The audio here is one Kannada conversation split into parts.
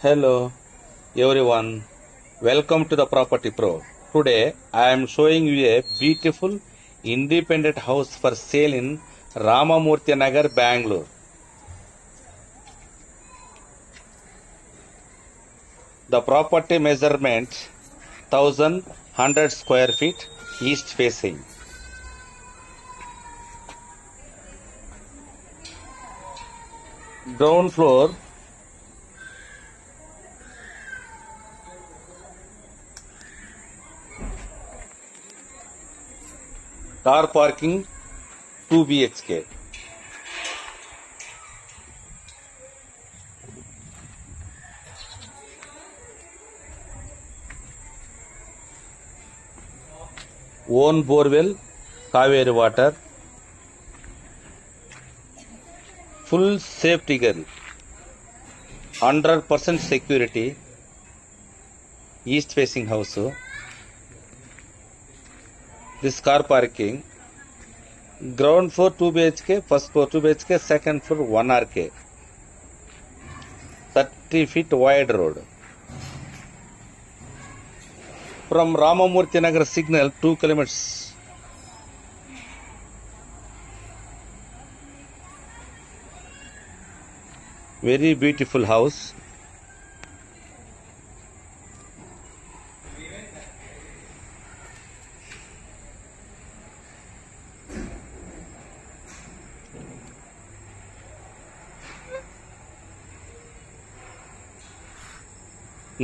Hello everyone, welcome to the Property Pro. Today I am showing you a beautiful independent house for sale in Ramamurthy Nagar, Bangalore. The property measurement 1100 square feet, east facing. Ground floor, car parking 2 BHK. Own borewell, Kaveri water. Full safety girl, 100% security, east facing house. This car parking, ground floor 2 BHK, first floor 2 BHK, second floor 1 RK, 30 feet wide road. From Ramamurthy Nagar signal 2 kilometers. Very beautiful house.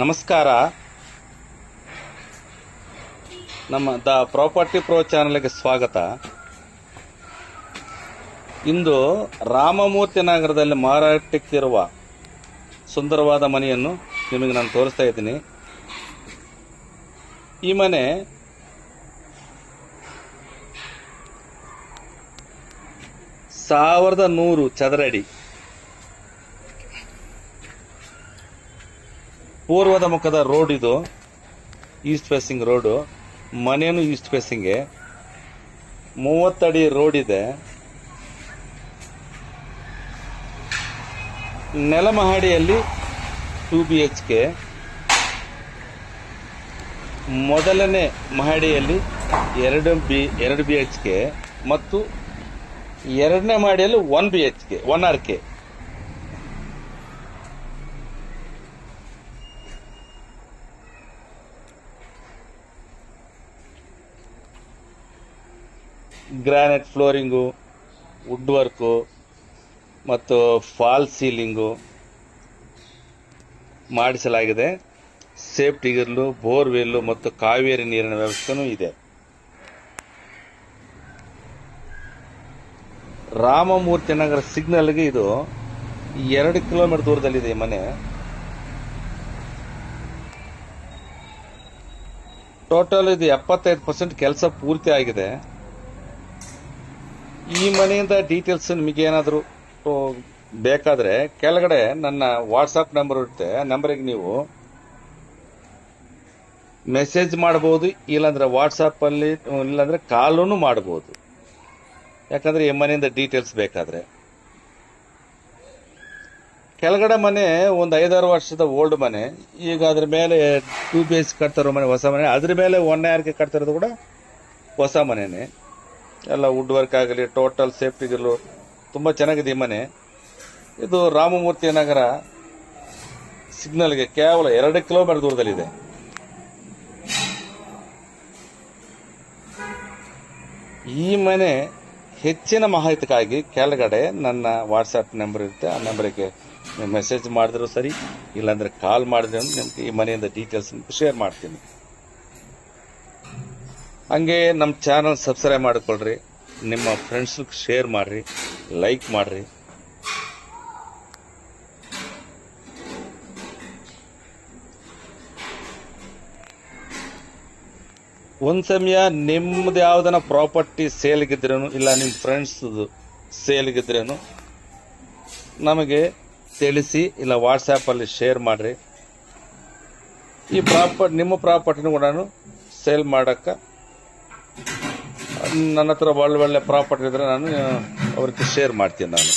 ನಮಸ್ಕಾರ, ನಮ್ಮ ದ ಪ್ರಾಪರ್ಟಿ ಪ್ರೋ ಚಾನಲ್ಗೆ ಸ್ವಾಗತ. ಇಂದು ರಾಮಮೂರ್ತಿ ನಗರದಲ್ಲಿ ಮಾರಾಟಕ್ಕಿರುವ ಸುಂದರವಾದ ಮನೆಯನ್ನು ನಿಮಗೆ ನಾನು ತೋರಿಸ್ತಾ ಇದ್ದೀನಿ. ಈ ಮನೆ ಸಾವಿರದ 100 ಚದರ ಅಡಿ, ಪೂರ್ವದ ಮುಖದ ರೋಡ್ ಇದು, ಈಸ್ಟ್ ಫೇಸಿಂಗ್ ರೋಡು. ಮನೆಯೂ ಈಸ್ಟ್ ಫೇಸಿಂಗ್ಗೆ, 30 ಅಡಿ ರೋಡ್ ಇದೆ. ನೆಲಮಹಡಿಯಲ್ಲಿ 2 BHK, ಮೊದಲನೇ ಮಹಡಿಯಲ್ಲಿ 2 BHK ಮತ್ತು ಎರಡನೇ ಮಹಡಿಯಲ್ಲಿ 1 BHK 1 RK. Granite flooring, wood work ಮತ್ತು ಫಾಲ್ ಸೀಲಿಂಗು ಮಾಡಿಸಲಾಗಿದೆ. ಸೇಫ್ಟಿ ಗಿರ್ಲು, ಬೋರ್ವೆಲ್ಲು ಮತ್ತು ಕಾವೇರಿ ನೀರಿನ ವ್ಯವಸ್ಥೆನೂ ಇದೆ. ರಾಮಮೂರ್ತಿ ನಗರ ಸಿಗ್ನಲ್ಗೆ ಇದು 2 ಕಿಲೋಮೀಟರ್ ದೂರದಲ್ಲಿದೆ ಈ ಮನೆ. ಟೋಟಲ್ ಇದು 75% ಕೆಲಸ ಪೂರ್ತಿ ಆಗಿದೆ. ಈ ಮನೆಯಿಂದ ಡೀಟೇಲ್ಸ್ ನಿಮಗೆ ಏನಾದರೂ ಬೇಕಾದರೆ ಕೆಳಗಡೆ ನನ್ನ ವಾಟ್ಸಪ್ ನಂಬರ್ ಇರುತ್ತೆ. ಆ ನಂಬರಿಗೆ ನೀವು ಮೆಸೇಜ್ ಮಾಡಬಹುದು, ಇಲ್ಲಾಂದ್ರೆ ವಾಟ್ಸಪ್ ಅಲ್ಲಿ, ಇಲ್ಲಾಂದ್ರೆ ಕಾಲೂ ಮಾಡಬಹುದು. ಯಾಕಂದ್ರೆ ಈ ಮನೆಯಿಂದ ಡೀಟೇಲ್ಸ್ ಬೇಕಾದ್ರೆ. ಕೆಳಗಡೆ ಮನೆ ಒಂದು 5-6 ವರ್ಷದ ಓಲ್ಡ್ ಮನೆ. ಈಗ ಅದ್ರ ಮೇಲೆ 2 BHK ಕಟ್ತಾರೋ ಮನೆ, ಹೊಸ ಮನೆ. ಅದ್ರ ಮೇಲೆ 1 RK ಕಟ್ತಿರೋದು ಕೂಡ ಹೊಸ ಮನೆನೇ. ಎಲ್ಲ ವುಡ್ ವರ್ಕ್ ಆಗಲಿ, ಟೋಟಲ್ ಸೇಫ್ಟಿಗಲ್ಲೂ ತುಂಬ ಚೆನ್ನಾಗಿದೆ ಈ ಮನೆ. ಇದು ರಾಮಮೂರ್ತಿ ನಗರ ಸಿಗ್ನಲ್ಗೆ ಕೇವಲ 2 ಕಿಲೋಮೀಟರ್ ದೂರದಲ್ಲಿದೆ. ಈ ಮನೆ ಹೆಚ್ಚಿನ ಮಾಹಿತಿಗಾಗಿ ಕೆಳಗಡೆ ನನ್ನ ವಾಟ್ಸಪ್ ನಂಬರ್ ಇರುತ್ತೆ. ಆ ನಂಬರಿಗೆ ಮೆಸೇಜ್ ಮಾಡಿದ್ರು ಸರಿ, ಇಲ್ಲಾಂದ್ರೆ ಕಾಲ್ ಮಾಡಿದ್ರೆ ನಿಮ್ಗೆ ಈ ಮನೆಯಿಂದ ಡೀಟೇಲ್ಸ್ ಶೇರ್ ಮಾಡ್ತೀನಿ. ಹಂಗೆ ನಮ್ಮ ಚಾನಲ್ ಸಬ್ಸ್ಕ್ರೈಬ್ ಮಾಡಿಕೊಳ್ಳ್ರಿ, ನಿಮ್ಮ ಫ್ರೆಂಡ್ಸ್ಗೆ ಶೇರ್ ಮಾಡ್ರಿ, ಲೈಕ್ ಮಾಡ್ರಿ. ಒಂದು ಸಮಯ ನಿಮ್ದು ಯಾವ್ದನ ಪ್ರಾಪರ್ಟಿ ಸೇಲ್ಗಿದ್ರೇನು, ಇಲ್ಲ ನಿಮ್ಮ ಫ್ರೆಂಡ್ಸ್ ಸೇಲ್ಗಿದ್ರೇನು ನಮಗೆ ತಿಳಿಸಿ, ಇಲ್ಲ ವಾಟ್ಸಾಪಲ್ಲಿ ಶೇರ್ ಮಾಡ್ರಿ. ಈ ನಿಮ್ಮ ಪ್ರಾಪರ್ಟಿನೂ ಕೂಡ ಸೇಲ್ ಮಾಡಕ್ಕೆ ನನ್ನ ಹತ್ರ ಒಳ್ಳೆ ಪ್ರಾಪರ್ಟಿ ಇದ್ರೆ ನಾನು ಅವ್ರಿಗೆ ಶೇರ್ ಮಾಡ್ತೀನಿ ನಾನು.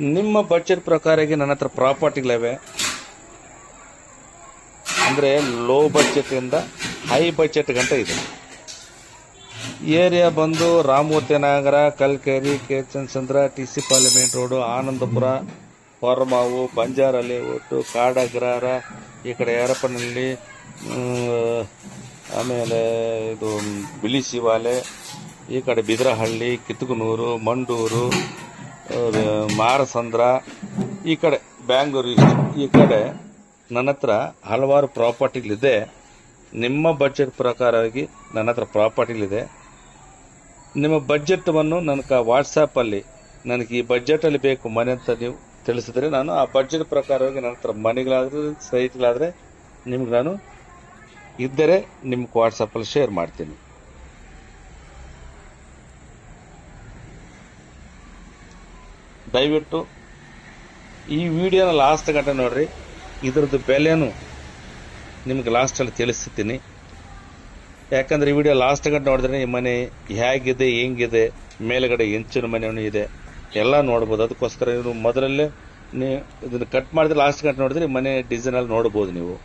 ನಿಮ್ಮ ಬಡ್ಜೆಟ್ ಪ್ರಕಾರ ನನ್ನ ಹತ್ರ ಪ್ರಾಪರ್ಟಿಗಳಿವೆ. ಅಂದರೆ ಲೋ ಬಡ್ಜೆಟ್ ಇಂದ ಹೈ ಬಡ್ಜೆಟ್ ಗಂಟ ಇದೆ. ಏರಿಯಾ ಬಂದು Ramamurthy Nagar, Kalkere, Kechansandra, TC parliament road, Anandapura, Horamavu, Banjara layout, Kadagrahara, ಈ ಕಡೆ ಯರಪನಹಳ್ಳಿ, ಆಮೇಲೆ ಇದು ಬಿಳಿ ಶಿವಾಲೆ, ಈ ಕಡೆ ಬಿದ್ರಹಳ್ಳಿ, ಕಿತ್ತುಗನೂರು, ಮಂಡೂರು, ಮಾರಸಂದ್ರ, ಈ ಕಡೆ ಬ್ಯಾಂಗ್ಳೂರು, ಈ ಕಡೆ ನನ್ನ ಹತ್ರ ಹಲವಾರು ಪ್ರಾಪರ್ಟಿಗಳಿದೆ. ನಿಮ್ಮ ಬಡ್ಜೆಟ್ ಪ್ರಕಾರವಾಗಿ ನನ್ನ ಹತ್ರ ಪ್ರಾಪರ್ಟಿಗಳಿದೆ. ನಿಮ್ಮ ಬಡ್ಜೆಟ್ವನ್ನು ನನಗೆ ವಾಟ್ಸಾಪಲ್ಲಿ ನನಗೆ ಈ ಬಡ್ಜೆಟಲ್ಲಿ ಬೇಕು ಮನೆ ಅಂತ ನೀವು ತಿಳಿಸಿದ್ರೆ ನಾನು ಆ ಬಡ್ಜೆಟ್ ಪ್ರಕಾರವಾಗಿ ನನ್ನ ಹತ್ರ ಮನೆಗಳಾದರೆ ಸೈಟ್ಗಳಾದರೆ ನಿಮ್ಗೆ ನಾನು ಇದ್ದರೆ ನಿಮ್ಗೆ ವಾಟ್ಸಪ್ಪಲ್ಲಿ ಶೇರ್ ಮಾಡ್ತೀನಿ. ದಯವಿಟ್ಟು ಈ ವಿಡಿಯೋನ ಲಾಸ್ಟ್ ಗಂಟೆ ನೋಡ್ರಿ. ಇದ್ರದ್ದು ಬೆಲೆನೂ ನಿಮ್ಗೆ ಲಾಸ್ಟಲ್ಲಿ ತಿಳಿಸ್ತೀನಿ. ಯಾಕಂದ್ರೆ ಈ ವಿಡಿಯೋ ಲಾಸ್ಟ್ ಗಂಟೆ ನೋಡಿದ್ರೆ ಈ ಮನೆ ಹೇಗಿದೆ, ಹೆಂಗಿದೆ, ಮೇಲ್ಗಡೆ ಹೆಂಚಿನ ಮನೆ ಇದೆ ಎಲ್ಲ ನೋಡ್ಬೋದು. ಅದಕ್ಕೋಸ್ಕರ ನೀವು ಮೊದಲಲ್ಲೇ ನೀವು ಇದನ್ನು ಕಟ್ ಮಾಡಿದ್ರೆ ಲಾಸ್ಟ್ ಗಂಟೆ ನೋಡಿದ್ರೆ ಮನೆ ಡಿಸೈನ್ ಅಲ್ಲಿ ನೋಡ್ಬೋದು ನೀವು.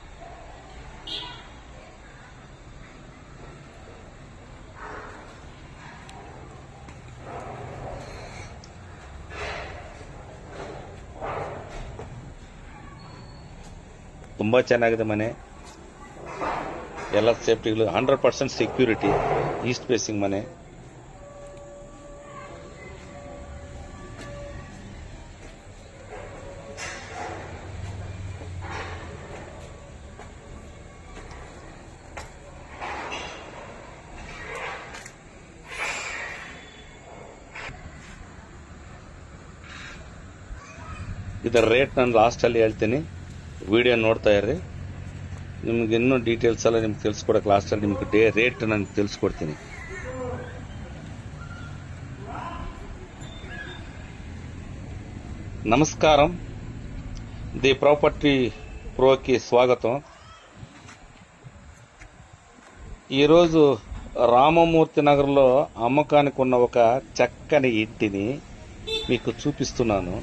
ತುಂಬಾ ಚೆನ್ನಾಗಿದೆ ಮನೆ, ಎಲ್ಲ ಸೇಫ್ಟಿಗಳು 100% ಸೆಕ್ಯೂರಿಟಿ, ಈಸ್ಟ್ ಫೇಸಿಂಗ್ ಮನೆ. ಇದರ ರೇಟ್ ನಾನು ಲಾಸ್ಟಲ್ಲಿ ಹೇಳ್ತೀನಿ, ವಿಡಿಯೋ ನೋಡ್ತಾ ಇರ್ರಿ. ನಿಮ್ಗೆ ಇನ್ನೂ ಡೀಟೇಲ್ಸ್ ಎಲ್ಲ ನಿಮ್ಗೆ ತಿಳಿಸ್ಕೊಡಕ್ಕೆ ಲಾಸ್ಟಲ್ಲಿ ನಿಮ್ಗೆ ರೇಟ್ ನಾನು ತಿಳಿಸ್ಕೊಡ್ತೀನಿ. నమస్కారం, ది ప్రాపర్టీ ప్రోకి స్వాగతం. ఈరోజు రామమూర్తి నగర్లో అమ్మకానికి ఉన్న ఒక చక్కని ఇంటిని మీకు చూపిస్తున్నాను.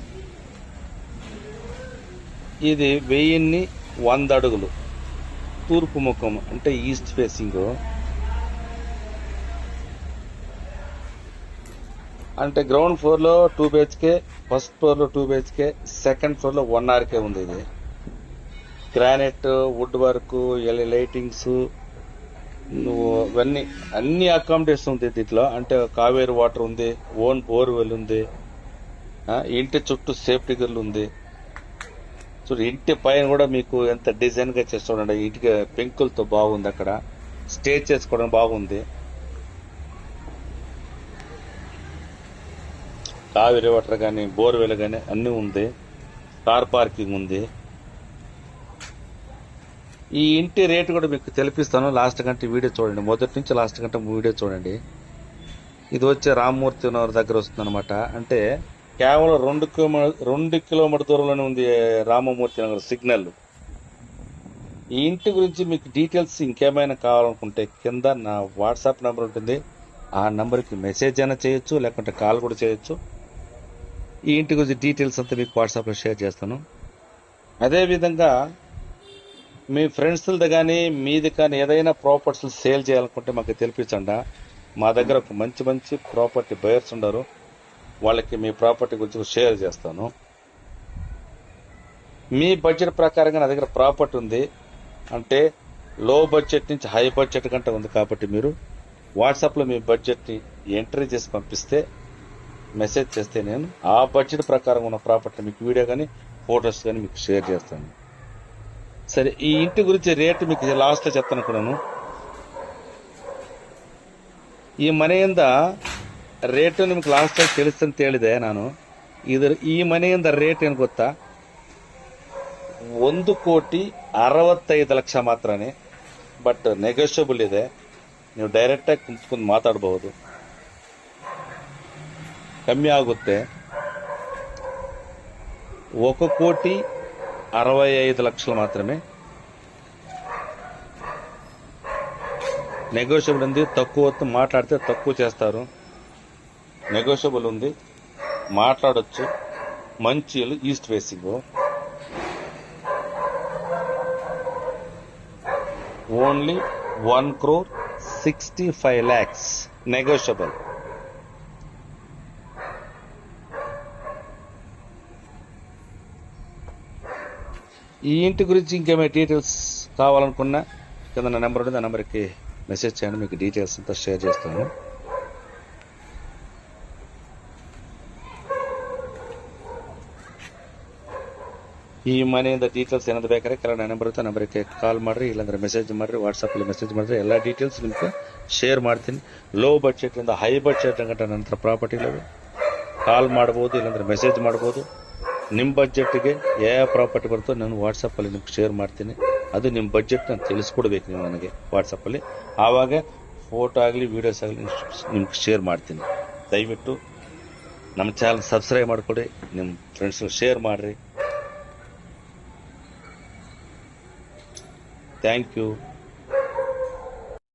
ఇది 1100 అడుగులు, తూర్పు ముఖం అంటే ఈస్ట్ ఫేసింగ్. అంటే గ్రౌండ్ ఫ్లోర్ లో 2 BHK, ఫస్ట్ ఫ్లోర్ లో 2 BHK, సెకండ్ ఫ్లోర్ లో 1 RK ఉంది. ఇది గ్రానైట్, వుడ్ వర్క్, లైటింగ్స్, ఇవన్నీ అన్ని అకామిడేషన్ ఉంది దీంట్లో. అంటే కావేరి వాటర్ ఉంది, ఓన్ బోర్వెల్ ఉంది, ఇంటి చుట్టూ సేఫ్టీ గర్ల్ ఉంది. చూడు, ఇంటి పైన కూడా మీకు ఎంత డిజైన్ గా చేస్తుండే, ఇంటికి పెంకులతో బాగుంది. అక్కడ స్టే చేసుకోవడం బాగుంది. కావేరి వాటర్ కానీ, బోర్వెల్ కానీ అన్నీ ఉంది. కార్ పార్కింగ్ ఉంది. ఈ ఇంటి రేటు కూడా మీకు తెలిపిస్తాను. లాస్ట్ గంట వీడియో చూడండి, మొదటి నుంచి లాస్ట్ గంట వీడియో చూడండి. ఇది వచ్చే రామమూర్తి నగర్ దగ్గర వస్తుంది అనమాట. అంటే కేవలం 2 కిలోమీటర్ దూరంలోనే ఉంది రామమూర్తి నగర్ సిగ్నల్. ఈ ఇంటి గురించి మీకు డీటెయిల్స్ ఇంకేమైనా కావాలనుకుంటే కింద నా వాట్సాప్ నెంబర్ ఉంటుంది. ఆ నెంబర్కి మెసేజ్ అయినా చేయొచ్చు, లేకుంటే కాల్ కూడా చేయొచ్చు. ఈ ఇంటి గురించి డీటెయిల్స్ అంతా మీకు వాట్సాప్లో షేర్ చేస్తాను. అదేవిధంగా మీ ఫ్రెండ్స్ది కానీ మీది కానీ ఏదైనా ప్రాపర్టీస్ సేల్ చేయాలనుకుంటే మాకు తెలిపించండి. మా దగ్గర ఒక మంచి మంచి ప్రాపర్టీ బయర్స్ ఉన్నారు, వాళ్ళకి మీ ప్రాపర్టీ గురించి షేర్ చేస్తాను. మీ బడ్జెట్ ప్రకారంగా నా దగ్గర ప్రాపర్టీ ఉంది అంటే లో బడ్జెట్ నుంచి హై బడ్జెట్ కంటే ఉంది. కాబట్టి మీరు వాట్సాప్లో మీ బడ్జెట్ని ఎంట్రీ చేసి పంపిస్తే, మెసేజ్ చేస్తే నేను ఆ బడ్జెట్ ప్రకారం ఉన్న ప్రాపర్టీ మీకు వీడియో కానీ ఫొటోస్ కానీ మీకు షేర్ చేస్తాను. సరే, ఈ ఇంటి గురించి రేటు మీకు లాస్ట్లో చెప్తానుకున్నాను. ಈ ಮನೆಯಿಂದ ರೇಟು ನಿಮ್ಗೆ ಲಾಸ್ಟಾಗಿ ತಿಳಿಸ್ತಂತ ಹೇಳಿದೆ ನಾನು. ಈ ಮನೆಯಿಂದ ರೇಟ್ ಏನು ಗೊತ್ತಾ, 1,65,00,000 ಮಾತ್ರನೇ. ಬಟ್ ನೆಗೋಷಿಯಬಲ್ ಇದೆ, ನೀವು ಡೈರೆಕ್ಟಾಗಿ ಕುಂತ್ಕೊಂಡು ಮಾತಾಡಬಹುದು, ಕಮ್ಮಿ ಆಗುತ್ತೆ. 1,65,00,000 మాత్రమే. నెగోషియబుల్ ఉంది. తక్కువ మాట్లాడితే తక్కువ చేస్తారు. నెగోషియబుల్ ఉంది, మాట్లాడొచ్చు. ಮಂಚಿಯಲ್ಲಿ ಈಸ್ಟ್ ಫೇಸಿಂಗು. Only 1,65,00,000 negotiable. ఈ ఇంటి గురించి ఇంకేమైనా డీటెయిల్స్ కావాలనుకున్నా కింద నా నెంబర్ ఉంది, ఆ నెంబర్కి మెసేజ్ చేయండి, మీకు డీటెయిల్స్ అంతా షేర్ చేస్తాను. ಈ ಮನೆಯಿಂದ ಡೀಟೇಲ್ಸ್ ಏನಾದ್ರು ಬೇಕಾದ್ರೆ ಕೆಲ ನಂಬರ್ ಇರುತ್ತೆ, ನಂಬರ್ಗೆ ಕಾಲ್ ಮಾಡ್ರಿ, ಇಲ್ಲಾಂದ್ರೆ ಮೆಸೇಜ್ ಮಾಡ್ರಿ, ವಾಟ್ಸಪ್ಪಲ್ಲಿ ಮೆಸೇಜ್ ಮಾಡಿದ್ರೆ ಎಲ್ಲ ಡೀಟೇಲ್ಸ್ ನಿಮ್ಗೆ ಶೇರ್ ಮಾಡ್ತೀನಿ. ಲೋ ಬಡ್ಜೆಟಿಂದ ಹೈ ಬಡ್ಜೆಟ್ ಗಂಟ ನನ್ನ ಹತ್ರ ಪ್ರಾಪರ್ಟಿಗಳಿವೆ. ಕಾಲ್ ಮಾಡ್ಬೋದು, ಇಲ್ಲಾಂದ್ರೆ ಮೆಸೇಜ್ ಮಾಡ್ಬೋದು. ನಿಮ್ಮ ಬಡ್ಜೆಟ್ಗೆ ಯಾವ ಪ್ರಾಪರ್ಟಿ ಬರುತ್ತೋ ನಾನು ವಾಟ್ಸಪ್ಪಲ್ಲಿ ನಿಮ್ಗೆ ಶೇರ್ ಮಾಡ್ತೀನಿ. ಅದು ನಿಮ್ಮ ಬಡ್ಜೆಟ್ನ ತಿಳಿಸ್ಕೊಡ್ಬೇಕು ನೀವು ನನಗೆ ವಾಟ್ಸಪ್ಪಲ್ಲಿ. ಆವಾಗ ಫೋಟೋ ಆಗಲಿ ವೀಡಿಯೋಸ್ ಆಗಲಿ ನಿಮ್ಗೆ ಶೇರ್ ಮಾಡ್ತೀನಿ. ದಯವಿಟ್ಟು ನಮ್ಮ ಚಾನಲ್ ಸಬ್ಸ್ಕ್ರೈಬ್ ಮಾಡಿಕೊಡಿ, ನಿಮ್ಮ ಫ್ರೆಂಡ್ಸ್ಗೆ ಶೇರ್ ಮಾಡಿರಿ. Thank you.